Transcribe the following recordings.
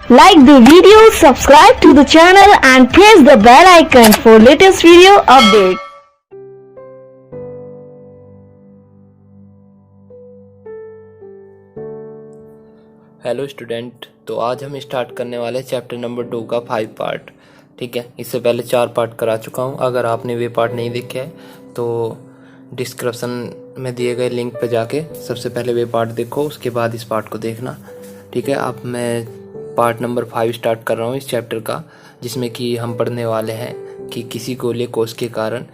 Like the video, subscribe to the channel and press the bell icon for latest video update. Hello student, तो आज हम start करने वाले chapter number 2 का 5 part. ठीक है, इससे पहले 4 पार्ट करा चुका हूँ। अगर आपने वे पार्ट नहीं देखे हैं तो डिस्क्रिप्शन में दिए गए लिंक पर जाके सबसे पहले वे पार्ट देखो, उसके बाद इस पार्ट को देखना। ठीक है, अब मैं पार्ट नंबर 5 स्टार्ट कर रहा हूँ इस चैप्टर का, जिसमें कि हम पढ़ने वाले हैं कि किसी गोलीय कोष के कारण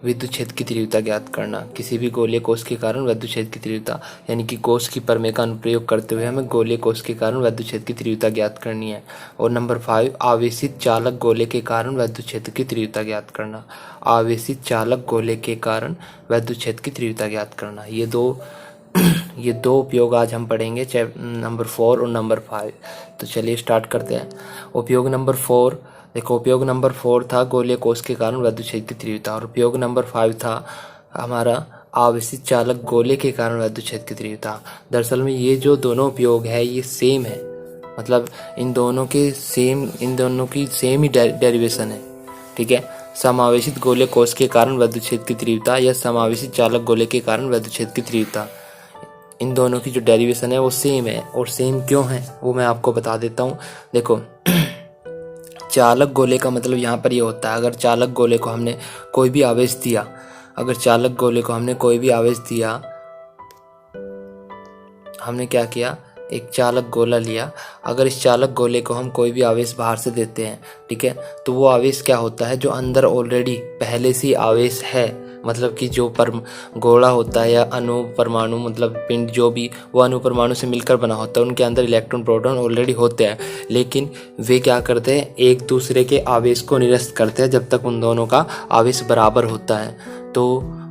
विद्युत क्षेत्र की तीव्रता ज्ञात करना। किसी भी गोलीय कोष के कारण विद्युत क्षेत्र की तीव्रता, यानी कि कोष की प्रमेय का अनुप्रयोग करते हुए हमें गोलीय कोष के कारण विद्युत क्षेत्र की तीव्रता ज्ञात करनी है। और नंबर 5, आवेशित चालक गोले के कारण विद्युत क्षेत्र की तीव्रता ज्ञात करना। आवेशित चालक गोले के कारण विद्युत क्षेत्र की तीव्रता ज्ञात करना, ये दो उपयोग आज हम पढ़ेंगे, नंबर 4 और नंबर 5। तो चलिए स्टार्ट करते हैं। उपयोग नंबर 4 देखो, उपयोग नंबर 4 था गोलीय कोष के कारण विद्युत क्षेत्र की तीव्रता, और उपयोग नंबर 5 था हमारा आवेशित चालक गोले के कारण विद्युत क्षेत्र की तीव्रता। दरअसल में ये जो दोनों उपयोग है ये सेम है, मतलब इन दोनों की सेम ही डेरिवेशन है। ठीक है, समावेशित गोलीय कोष के कारण विद्युत क्षेत्र की तीव्रता या समावेशित चालक गोले के कारण विद्युत क्षेत्र की तीव्रता, इन दोनों की जो डेरिवेशन है वो सेम है। और सेम क्यों है वो मैं आपको बता देता हूँ। देखो, चालक गोले का मतलब यहाँ पर ये होता है, अगर चालक गोले को हमने कोई भी आवेश दिया, हमने क्या किया, एक चालक गोला लिया। अगर इस चालक गोले को हम कोई भी आवेश बाहर से देते हैं, ठीक है, तो वो आवेश क्या होता है, जो अंदर ऑलरेडी पहले से आवेश है, मतलब कि जो गोला होता है या अणु परमाणु, मतलब पिंड, जो भी वो अणु परमाणु से मिलकर बना होता है, उनके अंदर इलेक्ट्रॉन प्रोटॉन ऑलरेडी होते हैं। लेकिन वे क्या करते हैं, एक दूसरे के आवेश को निरस्त करते हैं जब तक उन दोनों का आवेश बराबर होता है। तो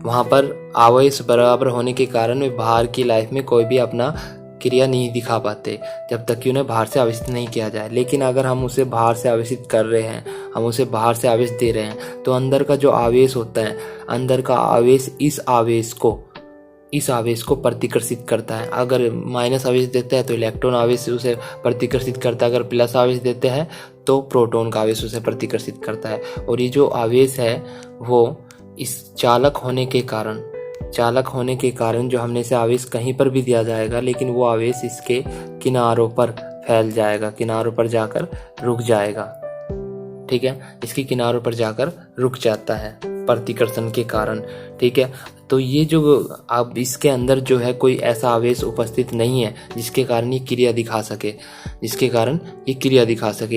वहाँ पर आवेश बराबर होने के कारण वे बाहर की लाइफ में कोई भी अपना क्रिया नहीं दिखा पाते जब तक कि उन्हें बाहर से आवेशित नहीं किया जाए। लेकिन अगर हम उसे बाहर से आवेशित कर रहे हैं, हम उसे बाहर से आवेश दे रहे हैं, तो अंदर का जो आवेश होता है, अंदर का आवेश इस आवेश को प्रतिकर्षित करता है। अगर माइनस आवेश देते हैं तो इलेक्ट्रॉन आवेश उसे प्रतिकर्षित करता है, अगर प्लस आवेश देते हैं तो प्रोटॉन का आवेश उसे प्रतिकर्षित करता है। और ये जो आवेश है वो इस चालक होने के कारण जो हमने इसे आवेश कहीं पर भी दिया जाएगा, लेकिन वो आवेश इसके किनारों पर फैल जाएगा, किनारों पर जाकर रुक जाएगा। ठीक है, इसके किनारों पर जाकर रुक जाता है प्रतिकर्षण के कारण। ठीक है, तो ये जो अब इसके अंदर जो है कोई ऐसा आवेश उपस्थित नहीं है जिसके कारण ये क्रिया दिखा सके,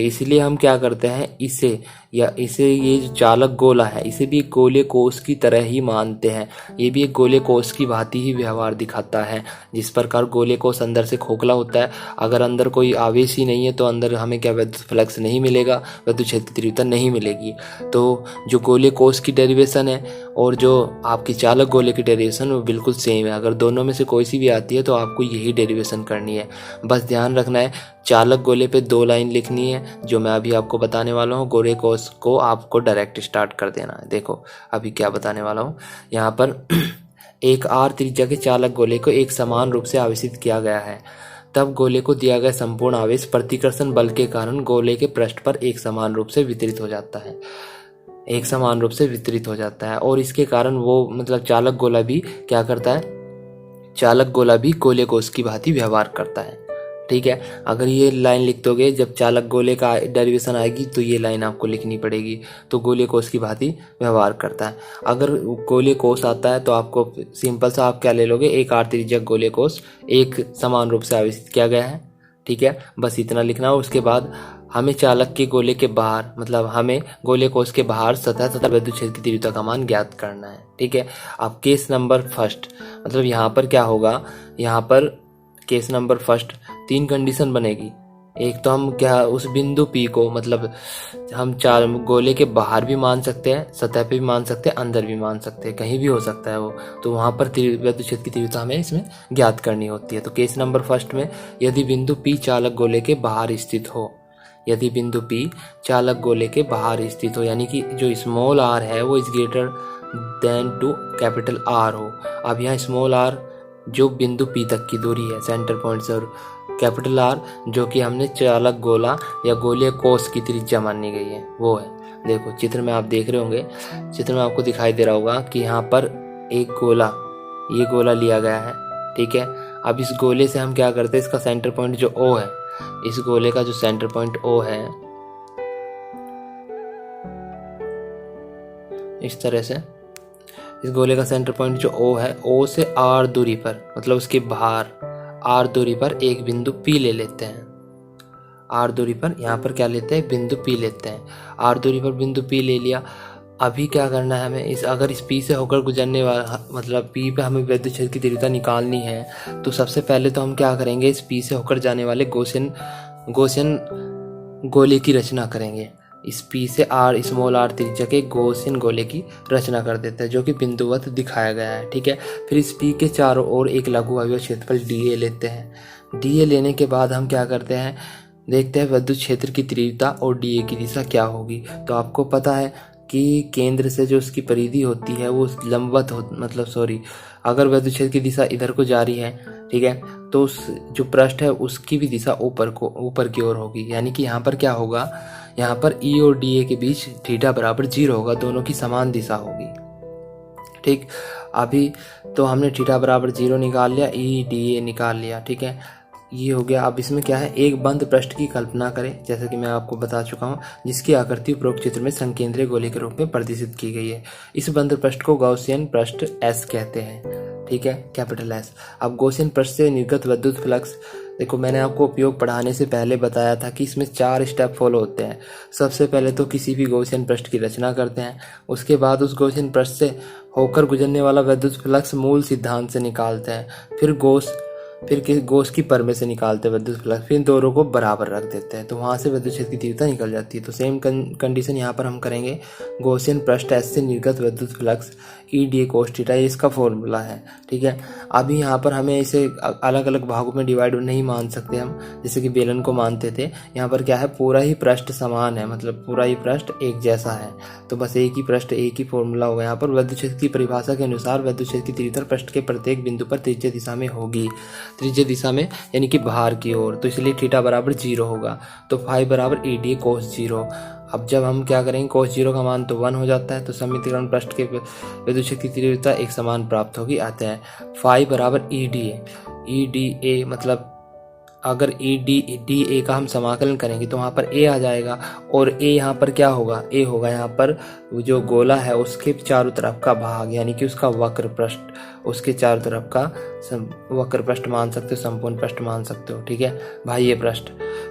इसलिए हम क्या करते हैं, इसे ये जो चालक गोला है इसे भी एक गोलीय कोष की तरह ही मानते हैं। ये भी एक गोलीय कोष की भांति ही व्यवहार दिखाता है। जिस प्रकार गोलीय कोष अंदर से खोखला होता है, अगर अंदर कोई आवेश ही नहीं है तो अंदर हमें क्या विद्युत फ्लक्स नहीं मिलेगा, विद्युत क्षेत्र की तीव्रता नहीं मिलेगी। तो जो गोलीय कोष की डेरिवेशन है और जो आपकी चालक गोले की डेरिवेशन वो बिल्कुल सेम है। अगर दोनों में से कोई सी भी आती है तो आपको यही डेरिवेशन करनी है। बस ध्यान रखना है, चालक गोले पे 2 लाइन लिखनी है जो मैं अभी आपको बताने वाला हूँ। गोले कोष को आपको डायरेक्ट स्टार्ट कर देना है। देखो अभी क्या बताने वाला हूँ। यहाँ पर एक r त्रिज्या के चालक गोले को एक समान रूप से आवेशित किया गया है, तब गोले को दिया गया संपूर्ण आवेश प्रतिकर्षण बल के कारण गोले के पृष्ठ पर एक समान रूप से वितरित हो जाता है। और इसके कारण वो मतलब चालक गोला भी क्या करता है, चालक गोला भी गोलीय कोष की भांति व्यवहार करता है। ठीक है, अगर ये लाइन लिख दोगे, जब चालक गोले का डेरिवेशन आएगी तो ये लाइन आपको लिखनी पड़ेगी। तो गोलीय कोष की भांति व्यवहार करता है। अगर गोलीय कोष आता है तो आपको सिंपल सा आप क्या ले लोगे, एक r त्रिज्या गोलीय कोष एक समान रूप से आवेशित किया गया है। ठीक है, बस इतना लिखना है। उसके बाद हमें चालक के गोले के बाहर, मतलब हमें गोलीय कोष के बाहर सतह विद्युत क्षेत्र की तीव्रता का मान ज्ञात करना है। ठीक है, अब केस नंबर फर्स्ट, मतलब यहाँ पर क्या होगा, यहाँ पर केस नंबर फर्स्ट 3 कंडीशन बनेगी। एक तो हम क्या उस बिंदु P को, मतलब हम गोले के बाहर भी मान सकते हैं, सतह पे भी मान सकते हैं, अंदर भी मान सकते हैं, कहीं भी हो सकता है वो। तो वहाँ पर विद्युत क्षेत्र की तीव्रता हमें इसमें ज्ञात करनी होती है। तो केस नंबर फर्स्ट में यदि बिंदु P चालक गोले के बाहर स्थित हो, यानी कि जो स्मॉल r है वो is greater than to capital R हो। अब यहाँ स्मॉल r जो बिंदु P तक की दूरी है सेंटर पॉइंट से, और कैपिटल R जो कि हमने चालक गोला या गोलीय कोष की त्रिज्या मानी गई है वो है। देखो चित्र में आप देख रहे होंगे, चित्र में आपको दिखाई दे रहा होगा कि यहाँ पर एक गोला, ये गोला लिया गया है, ठीक है। अब इस गोले से हम क्या करते हैं, इसका सेंटर पॉइंट जो O है, इस गोले का जो सेंटर पॉइंट O है, इस तरह से इस गोले का सेंटर पॉइंट जो O है, O से R दूरी पर, मतलब उसके बाहर R दूरी पर एक बिंदु P ले लेते हैं। R दूरी पर यहाँ पर क्या लेते हैं, बिंदु P लेते हैं। R दूरी पर बिंदु P ले लिया। अभी क्या करना है हमें, अगर इस P से होकर गुजरने वाला, मतलब P पे हमें विद्युत क्षेत्र की तीव्रता निकालनी है, तो सबसे पहले तो हम क्या करेंगे, इस P से होकर जाने वाले गॉसियन गोले की रचना करेंगे। इस P से R स्मॉल r त्रिज्या के गॉसियन गोले की रचना कर देते हैं, जो कि बिंदुवत दिखाया गया है, ठीक है। फिर इस P के चारों ओर एक लघु अवयव क्षेत्रफल dA लेते हैं। dA लेने के बाद हम क्या करते हैं, देखते हैं विद्युत क्षेत्र की तीव्रता और dA की दिशा क्या होगी। तो आपको पता है कि केंद्र से जो उसकी परिधि होती है वो लंबवत अगर विद्युत क्षेत्र की दिशा इधर को जारी है, ठीक है, तो उस जो पृष्ठ है उसकी भी दिशा ऊपर की ओर होगी। यानी कि यहाँ पर क्या होगा, यहाँ पर E और dA के बीच थीटा बराबर 0 होगा, दोनों की समान दिशा होगी, ठीक। अभी तो हमने थीटा बराबर 0 निकाल लिया, E dA निकाल लिया, ठीक है, ये हो गया। अब इसमें क्या है, एक बंद पृष्ठ की कल्पना करें, जैसा कि मैं आपको बता चुका हूँ, जिसकी आकृति उपरोक्त चित्र में संकेंद्रीय गोले के रूप में प्रदर्शित की गई है। इस बंद पृष्ठ को गॉसियन पृष्ठ S कहते हैं, ठीक है, कैपिटल S। अब गॉसियन पृष्ठ से निर्गत विद्युत फ्लक्स, देखो मैंने आपको उपयोग पढ़ाने से पहले बताया था कि इसमें 4 स्टेप फॉलो होते हैं। सबसे पहले तो किसी भी गॉसियन पृष्ठ की रचना करते हैं, उसके बाद उस गॉसियन पृष्ठ से होकर गुजरने वाला विद्युत फ्लक्स मूल सिद्धांत से निकालते हैं, फिर गॉस की परमे से निकालते हैं विद्युत फ्लक्स, फिर दोनों को बराबर रख देते हैं, तो वहां से विद्युत क्षेत्र की तीव्रता निकल जाती है। तो सेम कंडीशन यहाँ पर हम करेंगे। गॉसियन पृष्ठ S से निर्गत विद्युत flux E dA cos theta, ये इसका फॉर्मूला है, ठीक है। अभी यहाँ पर हमें इसे अलग अलग भागों में डिवाइड नहीं मान सकते हम, जैसे कि बेलन को मानते थे। यहाँ पर क्या है, पूरा ही पृष्ठ समान है, मतलब पूरा ही पृष्ठ एक जैसा है, तो बस एक ही पृष्ठ एक ही फॉर्मूला होगा। यहाँ पर विद्युत क्षेत्र की परिभाषा के अनुसार विद्युत क्षेत्र की तीव्रता पृष्ठ के प्रत्येक बिंदु पर त्रिज्य दिशा में होगी, त्रिज्य दिशा में यानी कि बाहर की ओर, तो इसलिए थीटा बराबर 0 होगा, तो फाई बराबर E dA cos 0। अब जब हम क्या करेंगे, cos 0 का मान तो 1 हो जाता है, तो समीकरण पृष्ठ के विद्युत क्षेत्र की तीव्रता एक समान प्राप्त होगी, आते हैं फाई बराबर E dA, मतलब अगर E dA का हम समाकलन करेंगे तो वहाँ पर A आ जाएगा, और A यहाँ पर क्या होगा, A होगा यहाँ पर जो गोला है उसके चारों तरफ का भाग, यानी कि उसका वक्र पृष्ठ, उसके चारों तरफ का वक्र पृष्ठ मान सकते हो, संपूर्ण पृष्ठ मान सकते हो, ठीक है, बाह्य पृष्ठ।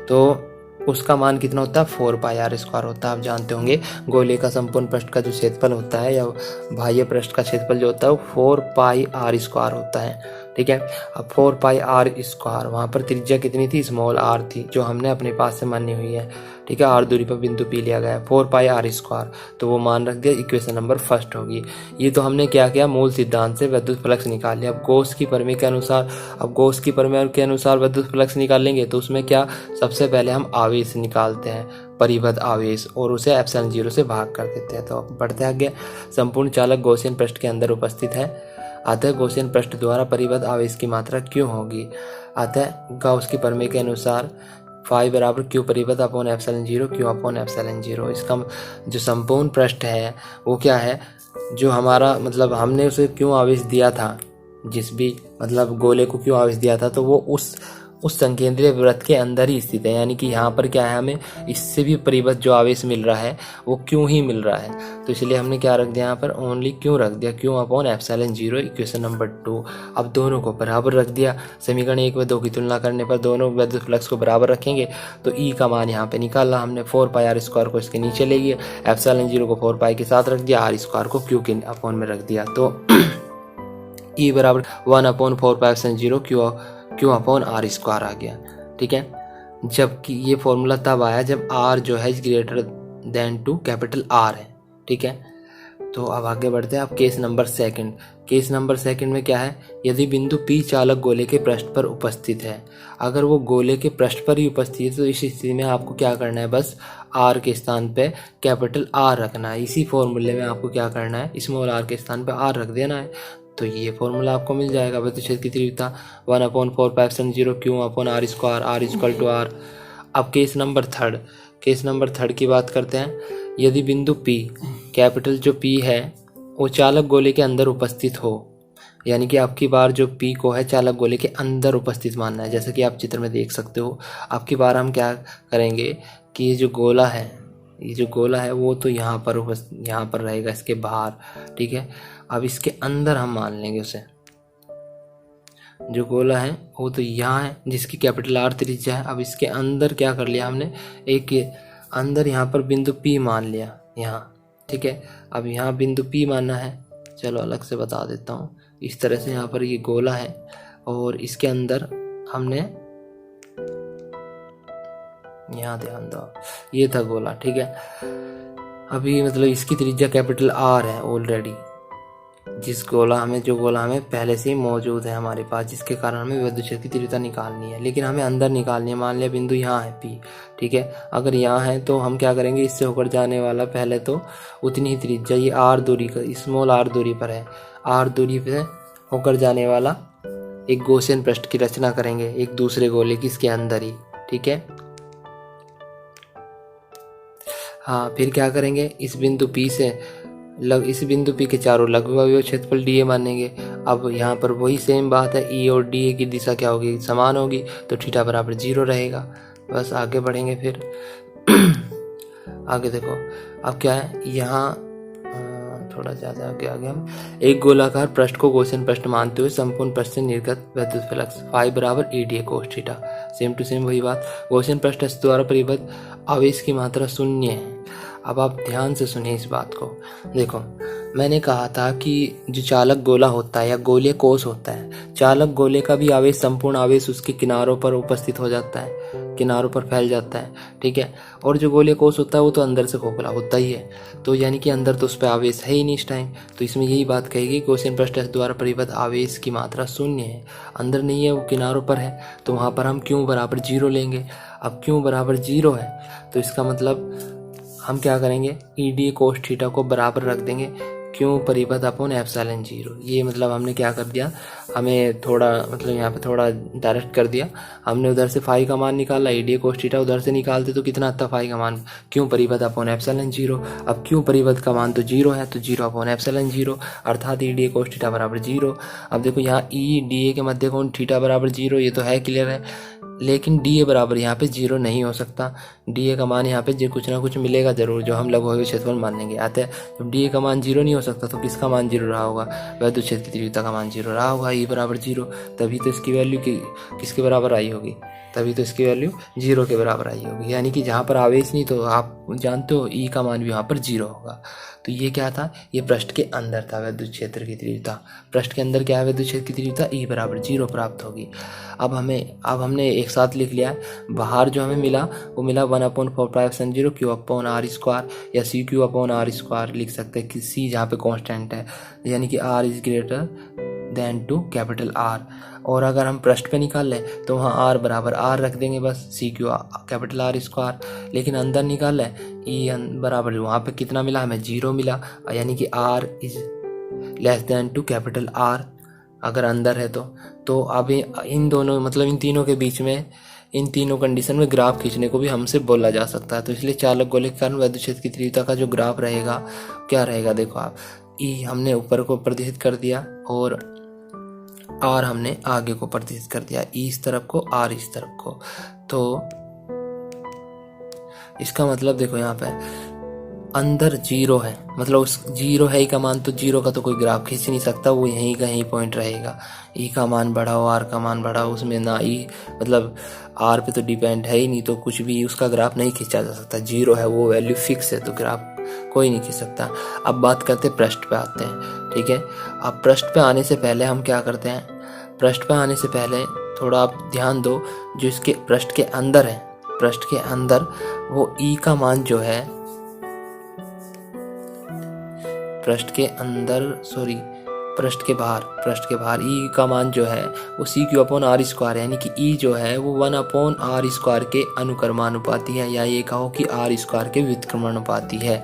तो उसका मान कितना होता है, 4 पाई r स्क्वायर होता है। आप जानते होंगे गोले का संपूर्ण पृष्ठ का जो क्षेत्रफल होता है या बाह्य पृष्ठ का क्षेत्रफल जो होता है वो 4 पाई r स्क्वायर होता है, ठीक है। अब 4 पाई r स्क्वायर, वहाँ पर त्रिज्या कितनी थी, स्मॉल r थी, जो हमने अपने पास से मानी हुई है, ठीक है। R दूरी पर बिंदु P लिया गया है, 4 पाई r स्क्वायर, तो वो मान रख दिया, इक्वेशन नंबर फर्स्ट होगी। ये तो हमने क्या किया, मूल सिद्धांत से विद्युत फ्लक्स निकाल लिया। अब गॉस की प्रमेय के अनुसार विद्युत फ्लक्स निकालेंगे, तो उसमें क्या, सबसे पहले हम आवेश निकालते हैं, परिबद्ध आवेश, और उसे एप्सिलॉन 0 से भाग कर देते हैं। तो बढ़ते आगे, संपूर्ण चालक गॉसियन पृष्ठ के अंदर उपस्थित है, अतः गॉसियन पृष्ठ द्वारा परिबद्ध आवेश की मात्रा क्यों होगी। अतः गॉस की प्रमेय के अनुसार फाई बराबर क्यू परिबद्ध upon epsilon 0, q upon epsilon 0। इसका जो संपूर्ण पृष्ठ है वो क्या है, जो हमारा मतलब हमने उसे क्यों आवेश दिया था, जिस भी मतलब गोले को क्यों आवेश दिया था, तो वो उस संकेंद्रीय वृत्त के अंदर ही स्थित है। यानी कि यहाँ पर क्या है, हमें इससे भी परिबद्ध जो आवेश मिल रहा है वो क्यों ही मिल रहा है, तो इसलिए हमने क्या रख दिया यहाँ पर, ओनली क्यों रख दिया, क्यों अपॉन एप्सिलॉन 0, इक्वेशन नंबर 2। अब दोनों को बराबर रख दिया, समीकरण 1 व 2 की तुलना करने पर दोनों विद्युत फ्लक्स को बराबर रखेंगे, तो E का मान यहाँ पे निकाला हमने, 4 पाई r स्क्वायर को इसके नीचे ले गया, एप्सिलॉन 0 को 4 पाई के साथ रख दिया, r स्क्वायर को क्यू के अपॉन में रख दिया, तो E बराबर 1 upon 4 pi epsilon 0 q upon r square आ गया, ठीक है। जबकि ये फॉर्मूला तब आया जब r जो है greater than to capital R है, ठीक है। तो अब आगे बढ़ते हैं। अब केस नंबर सेकंड में क्या है, यदि बिंदु P चालक गोले के पृष्ठ पर उपस्थित है, अगर वो गोले के पृष्ठ पर ही उपस्थित है तो इस स्थिति में आपको क्या करना है, बस R के स्थान पे कैपिटल R रखना है। इसी फॉर्मूले में आपको क्या करना है, स्मॉल r के स्थान पे R रख देना है, तो ये फॉर्मूला आपको मिल जाएगा वृत्त क्षेत्र की तीव्रता 1/4π0 Q/r², r equal to r। अब केस नंबर थर्ड की बात करते हैं। यदि बिंदु P, कैपिटल जो P है वो चालक गोले के अंदर उपस्थित हो, यानी कि आपकी बार जो P को है चालक गोले के अंदर उपस्थित मानना है, जैसा कि आप चित्र में देख सकते हो। आपकी बार हम क्या करेंगे कि ये जो गोला है वो तो यहाँ पर रहेगा इसके बाहर, ठीक है। अब इसके अंदर हम मान लेंगे उसे, जो गोला है वो तो यहाँ है जिसकी कैपिटल R त्रिज्या है। अब इसके अंदर क्या कर लिया हमने, एक अंदर यहाँ पर बिंदु P मान लिया यहाँ, ठीक है। अब यहाँ बिंदु P मानना है, चलो अलग से बता देता हूँ। इस तरह से यहाँ पर ये गोला है और इसके अंदर हमने, यहाँ ध्यान दो, ये था गोला, ठीक है। अभी मतलब इसकी त्रिज्या कैपिटल R है ऑलरेडी, जो गोला हमें पहले से ही मौजूद है हमारे पास, जिसके कारण हमें विद्युत क्षेत्र की तीव्रता निकालनी है, लेकिन हमें अंदर निकालनी है। मान लिया बिंदु यहाँ है P, ठीक है। अगर यहाँ है तो हम क्या करेंगे, इससे होकर जाने वाला पहले तो उतनी ही त्रिज्या, ये R दूरी का, स्मॉल r दूरी पर है, R दूरी पे होकर जाने वाला एक गॉसियन पृष्ठ की रचना करेंगे एक दूसरे गोले की इसके अंदर ही, ठीक है। हाँ, फिर क्या करेंगे, इस बिंदु P के चारों लघु अवयव क्षेत्रफल dA मानेंगे। अब यहाँ पर वही सेम बात है, E और dA की दिशा क्या होगी, समान होगी, तो थीटा बराबर 0 रहेगा। बस आगे बढ़ेंगे फिर आगे देखो, अब क्या है, यहाँ थोड़ा ज़्यादा आगे हम एक गोलाकार पृष्ठ को गॉसियन पृष्ठ मानते हुए संपूर्ण पृष्ठ से निर्गत विद्युत फ्लक्स फाई बराबर EDA cos theta, same to same वही बात। गॉसियन पृष्ठ द्वारा परिबद्ध आवेश की मात्रा 0 है। अब आप ध्यान से सुनिए इस बात को। देखो, मैंने कहा था कि जो चालक गोला होता है या गोलीय कोश होता है, चालक गोले का भी आवेश, संपूर्ण आवेश उसके किनारों पर उपस्थित हो जाता है, किनारों पर फैल जाता है, ठीक है। और जो गोलीय कोश होता है वो तो अंदर से खोखला होता ही है, तो यानी कि अंदर तो उस पर आवेश है ही नहीं इस टाइम। तो इसमें यही बात कहेगी, गॉसियन पृष्ठ द्वारा परिबद्ध आवेश की मात्रा 0 है, अंदर नहीं है, वो किनारों पर है, तो वहाँ पर हम Q बराबर 0 लेंगे। अब Q बराबर 0 है तो इसका मतलब हम क्या करेंगे, EDA cos थीटा को बराबर रख देंगे Q परिबद्ध अपॉन एप्सिलॉन 0। ये मतलब हमने क्या कर दिया, हमें थोड़ा मतलब यहाँ पे थोड़ा डायरेक्ट कर दिया। हमने उधर से फाई का मान निकाला, EDA cos थीटा उधर से निकालते तो कितना आता फाई का मान, Q परिबद्ध अपॉन एप्सिलॉन 0। अब Q परिबद्ध का मान तो 0 है, तो 0 अपॉन एप्सिलॉन 0 अर्थात EDA cos थीटा बराबर 0। अब देखो यहाँ EDA के मध्य कोण थीटा बराबर 0, ये तो है क्लियर है, लेकिन DA बराबर यहाँ पे 0 नहीं हो सकता। DA का मान यहाँ पे कुछ ना कुछ मिलेगा जरूर, जो हम लघु अवयव क्षेत्रफल मानेंगे आते हैं। जब DA का मान 0 नहीं हो सकता तो किसका मान 0 रहा होगा, विद्युत क्षेत्र की तीव्रता का मान 0 रहा होगा, E बराबर 0। तभी तो इसकी वैल्यू किसके बराबर आई होगी, तभी तो इसकी वैल्यू 0 के बराबर आई होगी। यानी कि जहाँ पर आवेश नहीं तो आप जानते हो E का मान भी वहाँ पर 0 होगा। तो ये क्या था, ये पृष्ठ के अंदर था विद्युत क्षेत्र की तीव्रता। पृष्ठ के अंदर क्या है, विद्युत क्षेत्र की तीव्रता E बराबर 0 प्राप्त होगी। अब हमने एक साथ लिख लिया, बाहर जो हमें मिला वो मिला 1/4π0 Q/r² या CQ/r² लिख सकते हैं कि C जहाँ पे कांस्टेंट है, यानी कि R is greater than to capital R। और अगर हम पृष्ठ पे निकाल लें तो वहाँ R बराबर R रख देंगे, बस CQ कैपिटल R²। लेकिन अंदर निकाल लें E बराबर, वहाँ पे कितना मिला हमें 0 मिला, यानी कि R is less than to capital R अगर अंदर है तो अब इन दोनों मतलब इन तीनों के बीच में, इन तीनों कंडीशन में ग्राफ खींचने को भी हमसे बोला जा सकता है। तो इसलिए चालक गोले के कारण विद्युत क्षेत्र की तीव्रता का जो ग्राफ रहेगा क्या रहेगा, देखो आप E हमने ऊपर को प्रदर्शित कर दिया और R हमने आगे को प्रदर्शित कर दिया, E इस तरफ को R इस तरफ को। तो इसका मतलब देखो यहाँ पे अंदर 0 है, मतलब उस 0 है का मान, तो 0 का तो कोई ग्राफ खींच नहीं सकता, वो यहीं का यहीं पॉइंट रहेगा। E का मान बढ़ाओ, R का मान बढ़ाओ, उसमें ना E मतलब R पे तो डिपेंड है ही नहीं, तो कुछ भी उसका ग्राफ नहीं खींचा जा सकता। 0 है, वो वैल्यू फिक्स है, तो ग्राफ कोई नहीं खींच सकता। अब बात करते हैं पृष्ठ पे आते हैं, ठीक है। अब पृष्ठ पे आने से पहले हम क्या करते हैं, पृष्ठ पे आने से पहले थोड़ा आप ध्यान दो, जो इसके पृष्ठ के अंदर है, पृष्ठ के अंदर वो E का मान जो है, पृष्ठ के बाहर E का मान जो है वो CQ/r², यानी कि E जो है वो 1/r² के अनुक्रमानुपाती है, या ये कहो कि r² के व्युत्क्रमानुपाती है।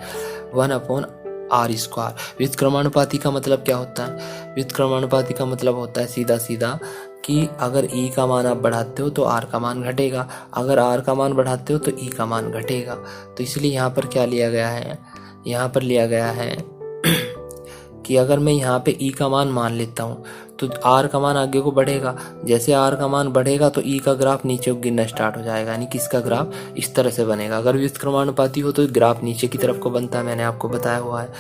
1/r² r²। व्युत्क्रमानुपाती का मतलब क्या होता है? व्युत्क्रमानुपाती का मतलब होता है सीधा सीधा कि अगर e का मान आप बढ़ाते हो तो r का मान घटेगा, अगर r का मान बढ़ाते हो तो e का मान घटेगा। तो इसलिए यहाँ पर क्या लिया गया है, यहाँ पर लिया गया है कि अगर मैं यहाँ पे e का मान लेता हूँ तो r का मान आगे को बढ़ेगा, जैसे r का मान बढ़ेगा तो e का ग्राफ नीचे को गिरना स्टार्ट हो जाएगा, यानी कि इसका ग्राफ इस तरह से बनेगा। अगर व्युत्क्रमानुपाती हो तो ग्राफ नीचे की तरफ को बनता है, मैंने आपको बताया हुआ है।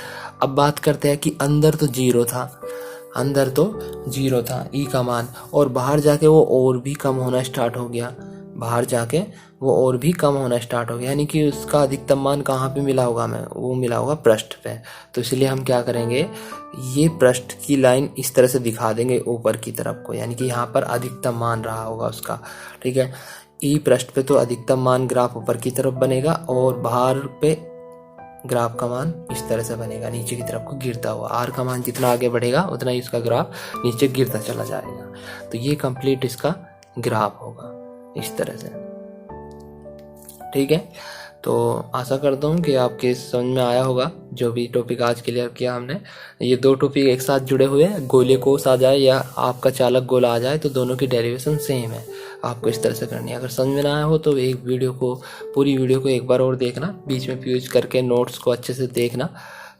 अब बात करते हैं कि अंदर तो जीरो था, अंदर तो जीरो था e का मान, और बाहर जाके वो और भी कम होना स्टार्ट हो गया, बाहर जाके वो और भी कम होना स्टार्ट हो गया, यानी कि उसका अधिकतम मान कहाँ पे मिला होगा हमें, वो मिला होगा पृष्ठ पे। तो इसलिए हम क्या करेंगे, ये पृष्ठ की लाइन इस तरह से दिखा देंगे ऊपर की तरफ को, यानी कि यहाँ पर अधिकतम मान रहा होगा उसका, ठीक है। ई पृष्ठ पे तो अधिकतम मान ग्राफ ऊपर की तरफ बनेगा और बाहर पे ग्राफ का मान इस तरह से बनेगा, नीचे की तरफ को गिरता हुआ। आर का मान जितना आगे बढ़ेगा उतना ही इसका ग्राफ नीचे गिरता चला जाएगा। तो ये कंप्लीट इसका ग्राफ होगा इस तरह से, ठीक है। तो आशा करता हूँ कि आपके समझ में आया होगा जो भी टॉपिक आज क्लियर किया हमने। ये दो टॉपिक एक साथ जुड़े हुए हैं, गोले कोस आ जाए या आपका चालक गोला आ जाए तो दोनों की डेरिवेशन सेम है, आपको इस तरह से करनी है। अगर समझ में ना आया हो तो एक वीडियो को, पूरी वीडियो को एक बार और देखना, बीच में फ्यूज करके नोट्स को अच्छे से देखना,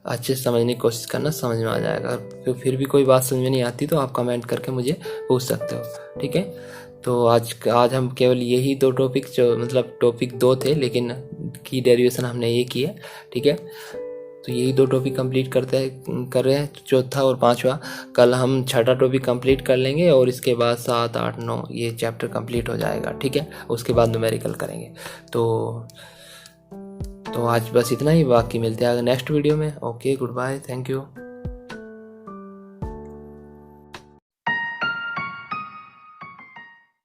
अच्छे से समझने की कोशिश करना, समझ में आ जाएगा। तो फिर भी कोई बात समझ में नहीं आती तो आप कमेंट करके मुझे पूछ सकते हो, ठीक है। तो आज हम केवल यही दो टॉपिक, जो मतलब टॉपिक 2 थे लेकिन की डेरिवेशन हमने ये की है, ठीक है। तो यही दो टॉपिक कंप्लीट कर रहे हैं, चौथा और पांचवा। कल हम छठा टॉपिक कंप्लीट कर लेंगे और इसके बाद 7, 8, 9 ये चैप्टर कंप्लीट हो जाएगा, ठीक है। उसके बाद न्यूमेरिकल करेंगे। तो आज बस इतना ही, बाकी मिलते हैं नेक्स्ट वीडियो में। Okay, good bye, thank you.